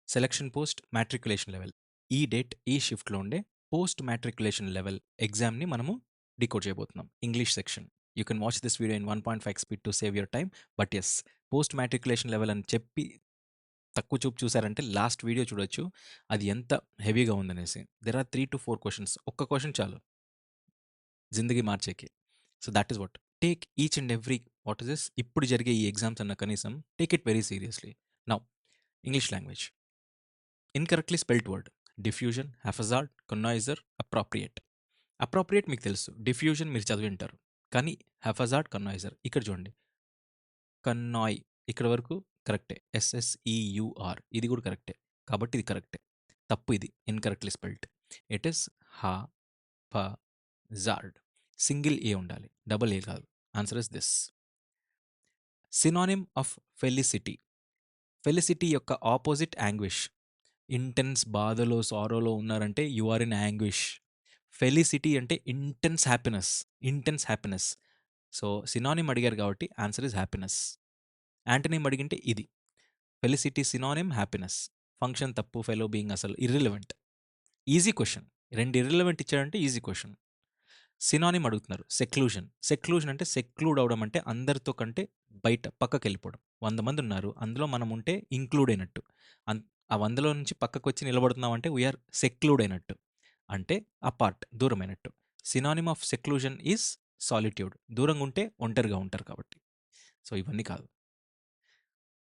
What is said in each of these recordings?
Selection post matriculation level. ఈ date, ఈ షిఫ్ట్‌లో ఉండే పోస్ట్ మ్యాట్రికులేషన్ లెవెల్ ఎగ్జామ్‌ని మనము డీకోడ్ చేయబోతున్నాం. English section. You can watch this video in 1.5 speed to save your time. But yes, post matriculation level అని చెప్పి తక్కువ చూపు చూసారంటే లాస్ట్ వీడియో చూడొచ్చు. అది ఎంత హెవీగా ఉందనేసి. There are 3-4 questions. ఒక్క క్వెషన్ చాలు జిందగీ మార్చేకి. So that is what. Take each and every what is this ఇప్పుడు జరిగే ఈ ఎగ్జామ్స్ అన్న కనీసం take it very seriously. Now English language. Incorrectly spelled word. Diffusion, haphazard, connoisseur, appropriate. Appropriate మీకు తెలుసు. డిఫ్యూజన్ మీరు చదివింటారు. కానీ హెఫజార్డ్, కన్నాయిజర్ ఇక్కడ చూడండి. కన్నాయ్ ఇక్కడ వరకు కరెక్టే. SSEUR ఇది కూడా కరెక్టే. కాబట్టి ఇది కరెక్టే. తప్పు ఇది ఇన్కరెక్ట్లీ స్పెల్డ్. ఇట్ ఇస్ హ ఫ జార్డ్. సింగిల్ ఏ ఉండాలి, డబుల్ ఏ కాదు. Answer is this. Synonym of felicity. Felicity యొక్క ఆపోజిట్ యాంగ్విష్. ఇంటెన్స్ బాధలో, సారోలో ఉన్నారంటే you are in anguish. Felicity అంటే intense happiness. Intense happiness. So synonym అడిగారు కాబట్టి ఆన్సర్ ఇస్ హ్యాపీనెస్. యాంటనిమ్ అడిగింటే ఇది. Felicity synonym happiness. ఫంక్షన్ తప్పు, ఫెలో బీయింగ్ అసలు ఇర్రిలవెంట్. Easy question. 2 ఇర్రిలవెంట్ ఇచ్చాడంటే ఈజీ క్వశ్చన్. సినానిమ్ అడుగుతున్నారు. సెక్లూజన్. సెక్లూజన్ అంటే సెక్లూడ్ అవడం అంటే అందరితో కంటే బయట పక్కకి వెళ్ళిపోవడం. 100 మంది ఉన్నారు, అందులో మనం ఉంటే ఇంక్లూడ్ అయినట్టు. ఆ 100లో నుంచి పక్కకు వచ్చి నిలబడుతున్నాం అంటే వీఆర్ సెక్లూడ్ అయినట్టు. అంటే అపార్ట్, దూరమైనట్టు. Synonym of seclusion is solitude. దూరంగా ఉంటే ఒంటరిగా ఉంటారు కాబట్టి. సో ఇవన్నీ కాదు.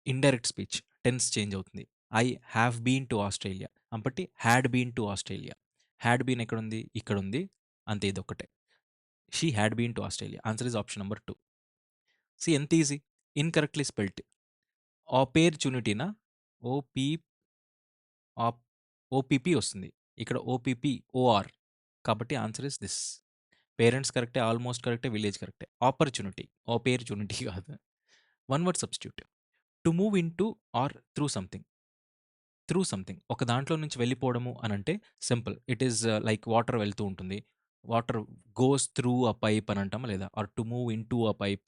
Indirect speech. టెన్స్ చేంజ్ అవుతుంది. I have been to Australia కాబట్టి had been to Australia. Had been ఎక్కడుంది? ఇక్కడ ఉంది. అంతే, ఇదొక్కటే. She had been to Australia. Answer is option number 2. See ఎంత ఈజీ. Incorrectly spelt. ఆపర్చునిటీనా? ఓపీ ఓపీపీ వస్తుంది. ఇక్కడ ఓపీపీ ఓఆర్. కాబట్టి ఆన్సర్ ఇస్ దిస్. పేరెంట్స్ కరెక్టే, ఆల్మోస్ట్ కరెక్టే, విలేజ్ కరెక్టే. ఆపర్చునిటీ, ఆపర్చునిటీ కాదు. One word substitute. To move in to or through something. Through something ఒక దాంట్లో నుంచి వెళ్ళిపోవడము అని అంటే simple. It is like water వెళ్తూ ఉంటుంది. Water goes through a pipe అని అంటామా లేదా? Or to move in to a pipe,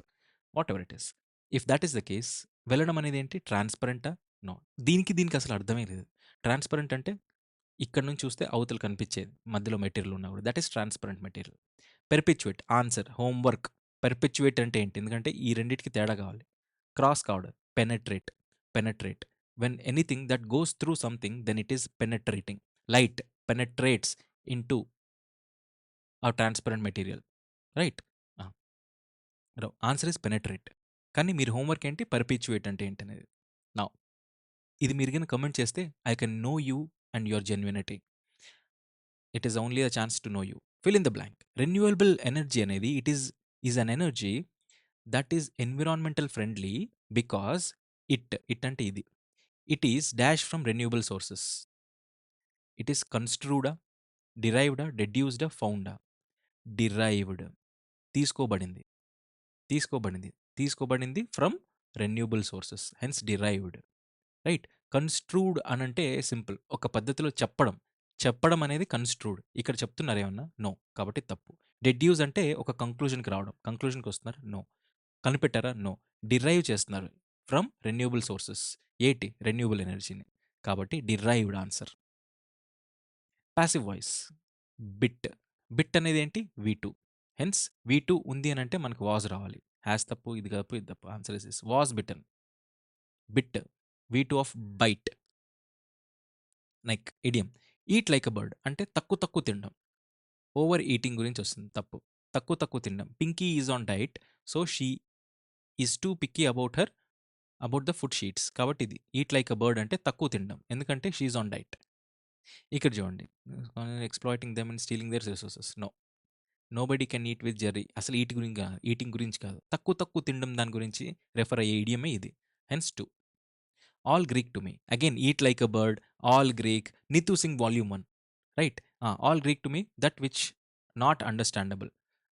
whatever it is. If that is the case, వెళ్ళడం అనేది ఏంటి? ట్రాన్స్పరెంటా? నో. దీనికి అసలు అర్థమే లేదు. ట్రాన్స్పరెంట్ అంటే ఇక్కడ నుంచి చూస్తే అవతలు కనిపించేది, మధ్యలో మెటీరియల్ ఉన్నా కూడా. That is transparent material. Perpetuate. Answer homework. Perpetuate అంటే ఏంటి? ఎందుకంటే ఈ రెండింటికి తేడా కావాలి. క్రాస్ కావడం. Penetrate. Penetrate. When anything that goes through something, then it is penetrating. Light penetrates into a transparent material, right? Answer is penetrate. కానీ మీరు హోంవర్క్ ఏంటి? పర్పిచ్యుయేట్ అంటే ఏంటనేది. నా ఇది మీరు కనుక కమెంట్ చేస్తే I can know you and your genuinity. It is only a chance to know you. Fill in the blank. Renewable energy అనేది it is an energy that is environmental friendly because it అంటే ఇది. It is dash from renewable sources. It is కన్స్ట్రూడా, డిరైవ్డా, డెడ్యూస్డా, ఫౌండా? Derived. తీసుకోబడింది. తీసుకోబడింది. తీసుకోబడింది from renewable sources. Hence derived. Right. Construed అనంటే సింపుల్. ఒక పద్ధతిలో చెప్పడం. చెప్పడం అనేది కన్స్ట్రూడ్. ఇక్కడ చెప్తున్నారు ఏమన్నా? నో. కాబట్టి తప్పు. డెడ్యూస్ అంటే ఒక కంక్లూజన్కి రావడం. కంక్లూజన్కి వస్తున్నారు? నో. కనిపెట్టారా? నో. డిరైవ్ చేస్తున్నారు ఫ్రమ్ రెన్యూబుల్ సోర్సెస్. ఏంటి? రెన్యూబుల్ ఎనర్జీని. కాబట్టి derived answer. Passive voice. Bit. Bit అనేది ఏంటి? V2. హెన్స్ V2 ఉంది అని అంటే మనకు వాజ్ రావాలి. హ్యాస్ తప్పు, ఇది తప్పు, ఇది తప్పు. Answer is was bitten. Bit. V2 of bite. Like idiom. Eat like a bird అంటే తక్కువ తక్కువ తినడం. ఓవర్ ఈటింగ్ గురించి వస్తుంది. తప్పు. తక్కువ తక్కువ తినడం. Pinky is on diet, so she is two picky about the food sheets. కాబట్టి ఇది ఈట్ లైక్ అ బర్డ్ అంటే తక్కువ తినడం. ఎందుకంటే షీ ఈజ్ ఆన్ డైట్. ఇక్కడ చూడండి. Exploiting them and stealing their resources. No. Nobody can eat with Jerry. అసలు eating గురించి కాదు. తక్కువ తక్కువ తినడం దాని గురించి రెఫర్ అయ్యే ఇడియమే ఇది. Hence 2. All Greek to me. Again eat like a bird, all Greek. Neetu Singh volume 1. Right. All Greek to me that which not understandable.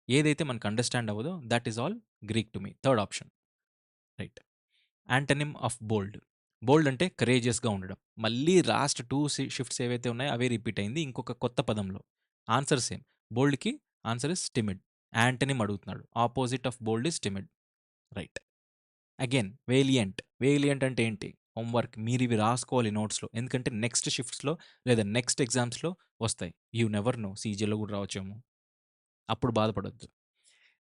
ఏదైతే మనకు అండర్‌స్టాండ్ అవ్వదో that is all Greek to me. Third option. Right. Antonym of bold. Bold అంటే కరేజియస్‌గా ఉండడం. మళ్ళీ last 2 shifts ఏవైతే ఉన్నాయో అవే repeat అయింది ఇంకొక కొత్త పదంలో. Answer same. బోల్డ్‌కి ఆన్సర్ ఇస్ టిమిడ్. యాంటనిమ్ అడుగుతున్నాడు. Opposite of bold is timid. Right. Again valiant. Valiant అంటే ఏంటి? హోంవర్క్ మీరివి రాసుకోవాలి నోట్స్‌లో. ఎందుకంటే నెక్స్ట్ షిఫ్ట్స్‌లో లేదా నెక్స్ట్ ఎగ్జామ్స్‌లో వస్తాయి. యూ నెవర్ నో సీజీఎల్‌లో కూడా రావచ్చేమో. అప్పుడు బాధపడొద్దు.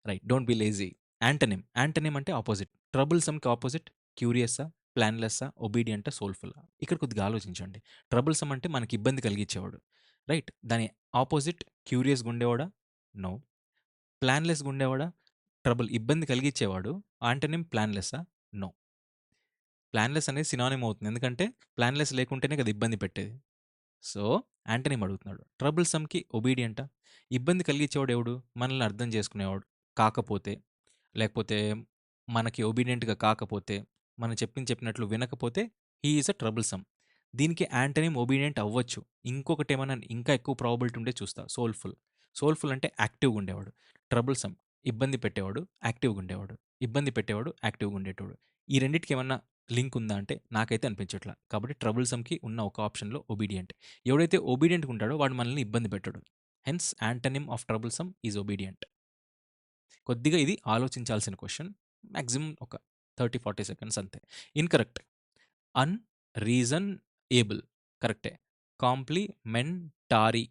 Right. Don't be lazy. Antonym. Antonym అంటే ఆపోజిట్. ట్రబుల్సమ్‌కి ఆపోజిట్ క్యూరియస్సా, ప్లాన్‌లెస్సా, ఒబీడియంటా, సోల్‌ఫుల్లా. ఇక్కడ కొద్దిగా ఆలోచించండి. ట్రబుల్సమ్ అంటే మనకి ఇబ్బంది కలిగించేవాడు. రైట్. దాని ఆపోజిట్ క్యూరియస్‌గా ఉండేవాడా? నో. ప్లాన్‌లెస్‌గా ఉండేవాడా? ఇబ్బంది కలిగించేవాడు. యాంటోనిమ్ ప్లాన్‌లెస్సా? నో. ప్లాన్‌లెస్ అనేది సినానిమ్ అవుతుంది. ఎందుకంటే ప్లాన్‌లెస్ లేకుంటేనే కదా ఇబ్బంది పెట్టేది. సో, యాంటోనిమ్ అడుగుతున్నాడు. ట్రబుల్సమ్‌కి ఒబీడియంటా? ఇబ్బంది కలిగించేవాడు ఎవడు? మనల్ని అర్థం చేసుకునేవాడు. కాకపోతే, లేకపోతే మనకి ఒబీడియంట్‌గా కాకపోతే, మనం చెప్పినట్లు వినకపోతే హి ఈస్ ఎ ట్రబుల్సమ్. దీనికి యాంటోనిమ్ ఒబీడియంట్ అవ్వచ్చు. ఇంకొకటేమన్నా ఇంకా ఎక్కువ ప్రాబబిలిటీ ఉంటే చూస్తా. సోల్‌ఫుల్. సోల్‌ఫుల్ అంటే యాక్టివ్‌గా ఉండేవాడు. ట్రబుల్సమ్ ఇబ్బంది పెట్టేవాడు, యాక్టివ్‌గా ఉండేవాడు. ఇబ్బంది పెట్టేవాడు, యాక్టివ్‌గా ఉండేటోడు. ఈ రెండిటికి ఏమన్నా లింక్ ఉందా అంటే నాకైతే అనిపించట్లా. కాబట్టి ట్రబుల్సమ్‌కి ఉన్న ఒక ఆప్షన్‌లో ఒబీడియంట్. ఎవడైతే ఒబీడియంట్‌గా ఉంటాడో వాడు మనల్ని ఇబ్బంది పెట్టడు. Hence antonym of troublesome is obedient. కొద్దిగా ఇది ఆలోచించాల్సిన క్వెషన్. మాక్సిమం ఒక 30, 40 సెకండ్స్ అంతే. ఇన్‌కరెక్ట్. అన్‌రీజనఏబుల్ కరెక్టే. కాంప్లిమెంటారీ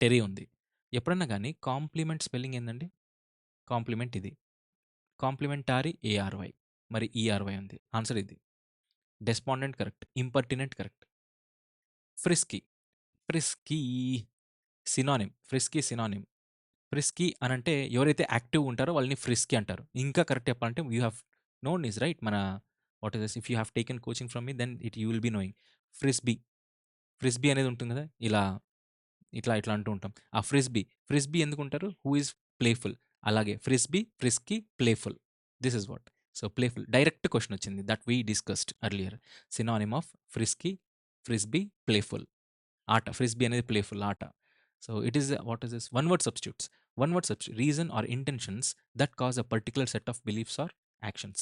టెరీ ఉంది. ఎప్పుడన్నా గాని కాంప్లిమెంట్ స్పెల్లింగ్ ఏందండి? కాంప్లిమెంట్ ఇది. కాంప్లిమెంటారీ ఏఆర్‌వై. మరి ఈఆర్‌వై ఉంది. ఆన్సర్ ఇది. డెస్పాండెంట్ కరెక్ట్. ఇంపర్టినెంట్ కరెక్ట్. ఫ్రిస్కీ. ఫ్రిస్కీ సినానిమ్. ఫ్రిస్కీ సినానిమ్. ఫ్రిస్కీ అనంటే ఎవరైతే యాక్టివ్‌గా ఉంటారో వాళ్ళని ఫ్రిస్కీ అంటారు. ఇంకా కరెక్ట్ చెప్పాలంటే you have known this right? మన what is this? If you have taken coaching from me then you will be knowing. Frisbee. Frisbee అనేది ఉంటుంది కదా! ఇట్లా అంటూ ఉంటాం. ఆ ఫ్రిస్బీ ఎందుకుంటారు? Who is playful. అలాగే frisbee, frisky, playful. This is what. So, playful. Direct question వచ్చింది. That we discussed earlier. Synonym of frisky, frisbee, playful. ఆట. ఫ్రిస్బీ అనేది ప్లేఫుల్ ఆట. So, it is what is this? One word substitutes. One word reason or intentions that cause a particular set of beliefs or actions.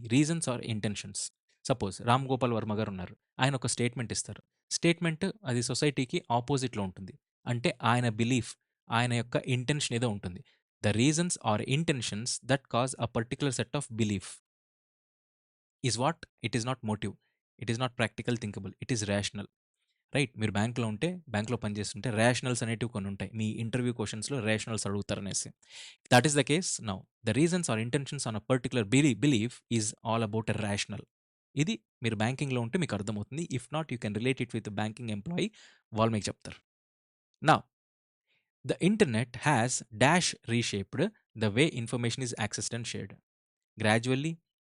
Reasons or intentions. Suppose Ram Gopal Varma garu ఉన్నారు. ఆయన ఒక statement ఇస్తారు. Statement అది సొసైటీకి ఆపోజిట్‌లో ఉంటుంది. అంటే ఆయన బిలీఫ్, ఆయన యొక్క ఇంటెన్షన్ ఏదో ఉంటుంది. The reasons or intentions that cause a particular set of belief is what? It is not motive. It is not practical thinkable. It is rational. Right. మీరు బ్యాంక్‌లో ఉంటే, బ్యాంక్‌లో పనిచేస్తుంటే రేషనల్స్ అనేటివి కొన్ని ఉంటాయి. మీ ఇంటర్వ్యూ క్వెషన్స్‌లో రేషనల్స్ అడుగుతారనేసి. That is the case now. The reasons or intentions on a particular belief is all about a rational. ఇది మీరు బ్యాంకింగ్‌లో ఉంటే మీకు అర్థమవుతుంది. If not you can relate it with banking employee. వాళ్ళు మీకు చెప్తారు. Now the internet has dash reshaped the way information is accessed and shared. Gradually,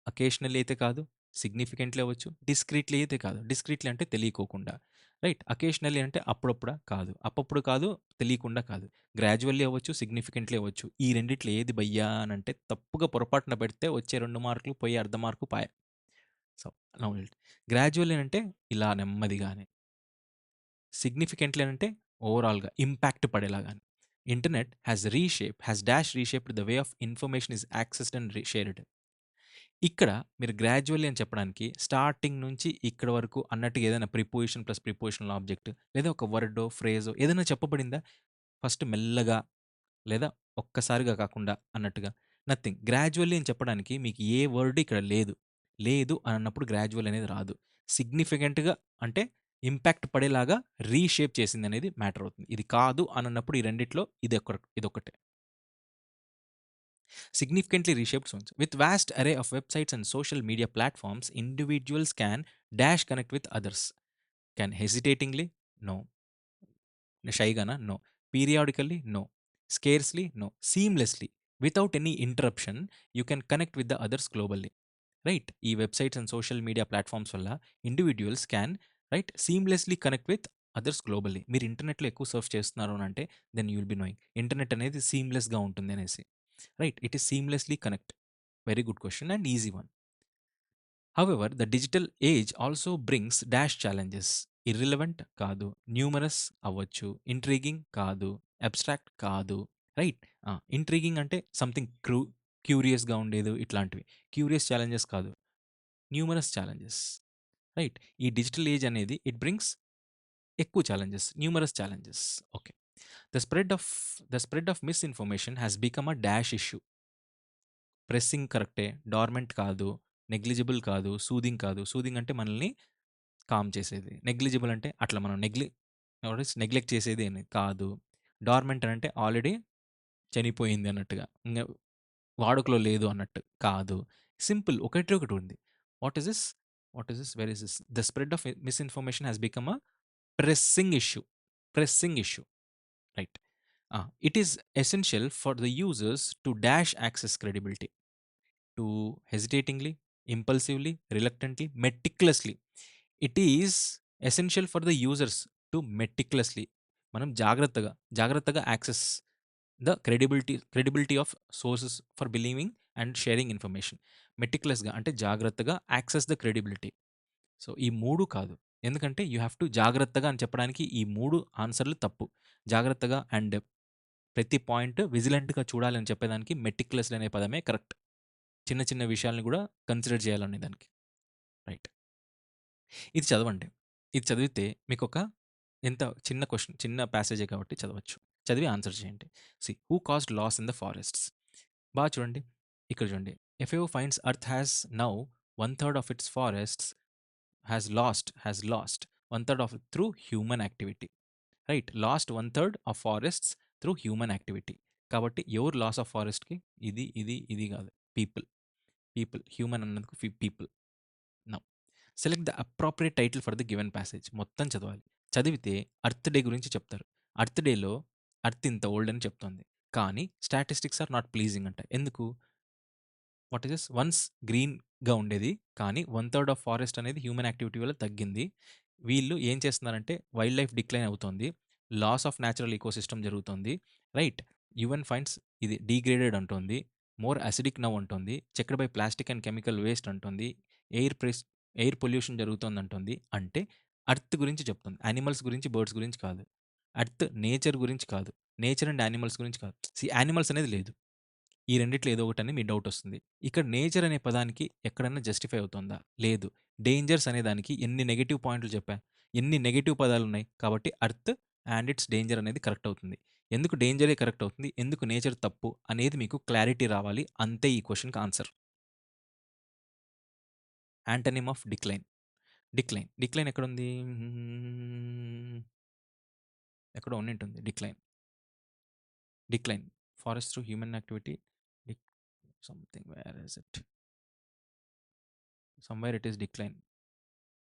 occasionally అయితే కాదు, సిగ్నిఫికెంట్‌లీ అవ్వచ్చు, డిస్క్రీట్‌లీ అయితే కాదు. డిస్క్రీట్‌లీ అంటే తెలియకోకుండా. రైట్. అకేషనల్లీ అంటే అప్పుడప్పుడా? కాదు. అప్పప్పుడు కాదు, తెలియకుండా కాదు. గ్రాడ్యువల్లీ అవ్వచ్చు, సిగ్నిఫికెంట్‌లీ అవ్వచ్చు. ఈ రెండిట్లో ఏది భయ్యా అనంటే తప్పుగా పొరపాటున పెడితే వచ్చే 2 మార్కులు పోయే అర్ధ మార్కు పాయె. సో, నౌ గ్రాడ్యువల్లీ అంటే ఇలా నెమ్మదిగానే. సిగ్నిఫికెంట్‌లీ అంటే ఓవరాల్‌గా ఇంపాక్ట్ పడేలాగాని. Internet has dash reshaped the way of information is accessed and shared. ఇక్కడ మీరు గ్రాడ్యువల్లీ అని చెప్పడానికి స్టార్టింగ్ నుంచి ఇక్కడి వరకు అన్నట్టుగా ఏదైనా ప్రిపోజిషన్ ప్లస్ ప్రిపోజిషనల్ ఆబ్జెక్ట్ లేదా ఒక వర్డో, ఫ్రేజో ఏదైనా చెప్పబడిందా? ఫస్ట్ మెల్లగా లేదా ఒక్కసారిగా కాకుండా అన్నట్టుగా. నథింగ్. గ్రాడ్యువల్లీ అని చెప్పడానికి మీకు ఏ వర్డ్ ఇక్కడ లేదు. లేదు అని అన్నప్పుడు గ్రాడ్యువల్ అనేది రాదు. సిగ్నిఫికెంట్‌గా అంటే ఇంపాక్ట్ పడేలాగా రీషేప్ చేసిందనేది మ్యాటర్ అవుతుంది. ఇది కాదు అని అన్నప్పుడు ఈ రెండిట్లో ఇదొక్కటే. Significantly reshaped zones. With vast array of websites and social media platforms, individuals can dash connect with others. Can hesitatingly? No. Shaigana? No. Periodically? No. Scarcely? No. Seamlessly. Without any interruption, you can connect with the others globally. Right? ఈ websites and social media platforms వల్ల individuals can right seamlessly connect with others globally. మీరు ఇంటర్నెట్లో ఎక్కువ surf చేస్తున్నారు అని అంటే then you will be knowing. Internet అనేది సీమ్లెస్‌గా ఉంటుంది అనేసి. Right. It is seamlessly connect. Very good question and easy one. However the digital age also brings dash challenges. Irrelevant కాదు. న్యూమరస్ అవ్వచ్చు. ఇంట్రిగింగ్ కాదు. అబ్స్ట్రాక్ట్ కాదు. రైట్. ఇంట్రిగింగ్ అంటే something క్యూరియస్‌గా ఉండేది ఇట్లాంటివి. క్యూరియస్ ఛాలెంజెస్ కాదు. Numerous challenges. రైట్. ఈ డిజిటల్ ఏజ్ అనేది ఇట్ బ్రింగ్స్ ఎక్కువ challenges. Numerous challenges. Okay. The spread of misinformation has become a dash issue. Pressing కరెక్టే. డార్మెంట్ కాదు. నెగ్లిజిబుల్ కాదు. సూదింగ్ కాదు. సూదింగ్ అంటే మనల్ని కామ్ చేసేది. నెగ్లిజిబుల్ అంటే అట్లా మనం నెగ్లెక్ట్ చేసేది అని కాదు. డార్మెంట్ అంటే ఆల్రెడీ చనిపోయింది అన్నట్టుగా. వాడుకలో లేదు అన్నట్టు కాదు. సింపుల్ ఒకటే ఒకటి ఉంది. What is this? What is this? Where is this? The spread of misinformation has become a pressing issue. Pressing issue. Right. It is essential for the users to dash access credibility. To hesitatingly, impulsively, reluctantly, meticulously. It is essential for the users to meticulously. మనం జాగ్రత్తగా access the credibility of sources for believing and sharing information. మెటిక్యులస్‌గా అంటే జాగ్రత్తగా access the credibility. So, ఈ 3 కాదు. ఎందుకంటే you have to జాగ్రత్తగా అని చెప్పడానికి ఈ 3 ఆన్సర్‌లు తప్పు. జాగ్రత్తగా అండ్ ప్రతి పాయింట్ విజిలెంట్‌గా చూడాలని చెప్పేదానికి మెటిక్యులస్‌లీ అనే పదమే కరెక్ట్. చిన్న చిన్న విషయాలను గూడా కన్సిడర్ చేయాలనే దానికి. రైట్. ఇది చదవండి. ఇది చదివితే మీకొక ఎంత చిన్న క్వెషన్, చిన్న ప్యాసేజే కాబట్టి చదవచ్చు. చదివి ఆన్సర్ చేయండి. Who caused loss in the forests? బాగా చూడండి. ఇక్కడ చూడండి. FAO finds earth has now 1/3 of its forests has lost 1/3 of it through human activity. Right. Lost 1/3 of forests through human activity. కాబట్టి ఎవరు లాస్ ఆఫ్ ఫారెస్ట్‌కి? ఇది కాదు. పీపుల్ హ్యూమన్ అన్నందుకు people. Now select the appropriate title for the given passage. మొత్తం చదవాలి. చదివితే earth day గురించి చెప్తారు. ఎర్త్ డేలో ఎర్త్ ఇంత ఓల్డ్ అని చెప్తోంది. కానీ స్టాటిస్టిక్స్ ఆర్ నాట్ ప్లీజింగ్ అంట. ఎందుకు? What is this? వన్స్ గ్రీన్‌గా ఉండేది. కానీ 1/3 ఆఫ్ ఫారెస్ట్ అనేది హ్యూమన్ యాక్టివిటీ వల్ల తగ్గింది. వీళ్ళు ఏం చేస్తున్నారంటే వైల్డ్ లైఫ్ డిక్లైన్ అవుతోంది. లాస్ ఆఫ్ న్యాచురల్ ఎకోసిస్టమ్ జరుగుతోంది. రైట్. యుఎన్ ఫైండ్స్ ఇది డీగ్రేడెడ్ అంటోంది. మోర్ అసిడిక్ నౌ అంటోంది. Checked by plastic and chemical waste అంటోంది. ఎయిర్ పొల్యూషన్ జరుగుతోందంటోంది. అంటే ఎర్త్ గురించి చెప్తుంది. యానిమల్స్ గురించి, బర్డ్స్ గురించి కాదు. ఎర్త్ నేచర్ గురించి కాదు. నేచర్ అండ్ యానిమల్స్ గురించి కాదు. యానిమల్స్ అనేది లేదు. ఈ రెండిట్లో ఏదో ఒకటని మీ డౌట్ వస్తుంది. ఇక్కడ నేచర్ అనే పదానికి ఎక్కడన్నా జస్టిఫై అవుతుందా? లేదు. డేంజర్స్ అనే దానికి ఎన్ని నెగెటివ్ పాయింట్లు చెప్పా? ఎన్ని నెగెటివ్ పదాలున్నాయి. కాబట్టి ఎర్త్ అండ్ ఇట్స్ డేంజర్ అనేది కరెక్ట్ అవుతుంది. ఎందుకు డేంజరే కరెక్ట్ అవుతుంది? ఎందుకు నేచర్ తప్పు అనేది మీకు క్లారిటీ రావాలి. అంతే ఈ క్వెషన్‌కి answer. Antonym of decline. Decline ఎక్కడుంది? ఎక్కడో ఉన్నింటుంది decline. Forest through human activity. డిక్ something where is it? Somewhere it is decline.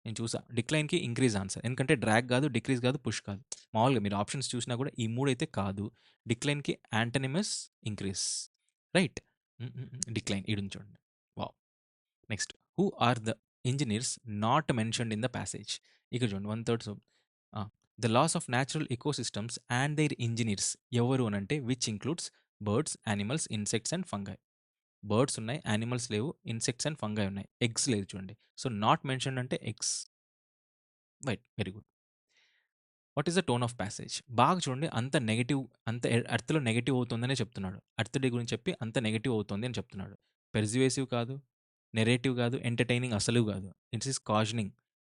నేను చూసా. డిక్లైన్‌కి ఇంక్రీజ్ ఆన్సర్. ఎందుకంటే డ్రాగ్ కాదు, డిక్రీజ్ కాదు, పుష్ కాదు. మామూలుగా మీరు ఆప్షన్స్ చూసినా కూడా ఈ 3 అయితే కాదు. డిక్లైన్‌కి యాంటోనిమస్ ఇంక్రీజ్. రైట్. డిక్లైన్ ఈడుంది చూడండి. Wow! Next. Who are the engineers not mentioned in the passage? ఇక్కడ చూడండి 1/3 the loss of natural ecosystems and their engineers ఎవరు అనంటే which includes birds, animals, insects and fungi. Birds ఉన్నాయి, animals లేవు, insects and fungi ఉన్నాయి. Eggs లేదు చూడండి. So, not mentioned అంటే eggs. Right. Very good. What is the tone of passage? బాగా చూడండి. అంత నెగెటివ్, అంత ఎర్త్‌లో నెగెటివ్ అవుతుందనే చెప్తున్నాడు. ఎర్త్ డే గురించి చెప్పి అంత నెగెటివ్ అవుతుంది అని చెప్తున్నాడు. పెర్సుయేసివ్ కాదు, నెరేటివ్ కాదు, ఎంటర్‌టైనింగ్ అసలు కాదు. It is cautioning.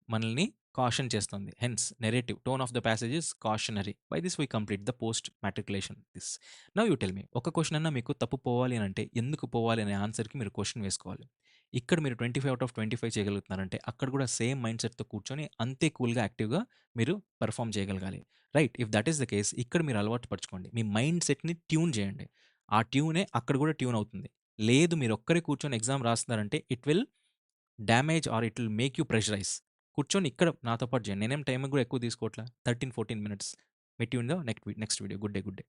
మనల్ని కాషన్ చేస్తుంది. Hence narrative. Tone of the passage is cautionary. By this we complete the post matriculation this. Now you tell me. ఒక క్వెషన్ అన్నా మీకు తప్పు పోవాలి అనంటే ఎందుకు పోవాలి అనే ఆన్సర్‌కి మీరు క్వెషన్ వేసుకోవాలి. ఇక్కడ మీరు 25 ఔట్ ఆఫ్ 25 చేయగలుగుతున్నారంటే అక్కడ కూడా సేమ్ మైండ్ సెట్‌తో కూర్చొని అంతే కూల్‌గా, యాక్టివ్‌గా మీరు పెర్ఫార్మ్ చేయగలగాలి. Right. If that is the case ఇక్కడ మీరు అలవాటు పరచుకోండి. మీ మైండ్ సెట్‌ని ట్యూన్ చేయండి. ఆ ట్యూనే అక్కడ కూడా ట్యూన్ అవుతుంది. లేదు మీరు ఒక్కరే కూర్చొని ఎగ్జామ్ రాస్తున్నారంటే it will damage or it will make you pressurize. కూర్చొని ఇక్కడ నాతో పాటు చేయండి. నేనేం టైం కూడా ఎక్కువ తీసుకోవట్లే. 13, 14 minutes. Meet you in the next video. Good day.